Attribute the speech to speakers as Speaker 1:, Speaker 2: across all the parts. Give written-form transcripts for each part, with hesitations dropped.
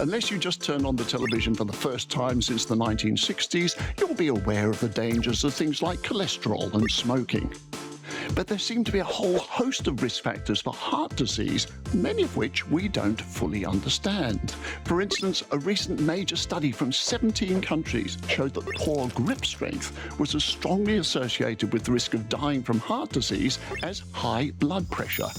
Speaker 1: Unless you just turned on the television for the first time since the 1960s, you'll be aware of the dangers of things like cholesterol and smoking. But there seem to be a whole host of risk factors for heart disease, many of which we don't fully understand. For instance, a recent major study from 17 countries showed that poor grip strength was as strongly associated with the risk of dying from heart disease as high blood pressure.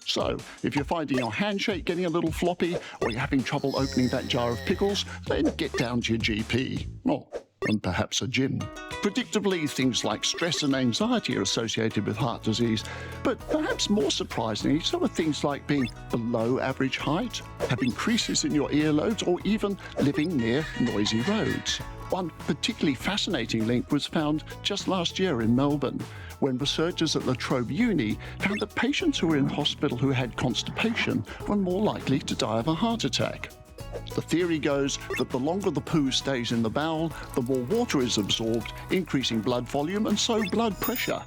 Speaker 1: So, if you're finding your handshake getting a little floppy, or you're having trouble opening that jar of pickles, then get down to your GP. And perhaps a gym. Predictably, things like stress and anxiety are associated with heart disease, but perhaps more surprisingly, so are things like being below average height, having creases in your earlobes, or even living near noisy roads. One particularly fascinating link was found just last year in Melbourne, when researchers at La Trobe Uni found that patients who were in hospital who had constipation were more likely to die of a heart attack. The theory goes that the longer the poo stays in the bowel, the more water is absorbed, increasing blood volume and so blood pressure.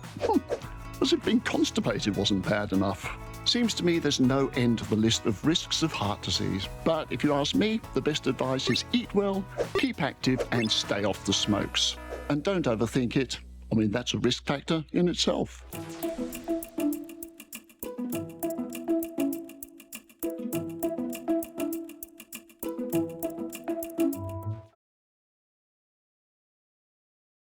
Speaker 1: As if being constipated wasn't bad enough. Seems to me there's no end to the list of risks of heart disease. But if you ask me, the best advice is eat well, keep active and stay off the smokes. And don't overthink it. I mean, that's a risk factor in itself.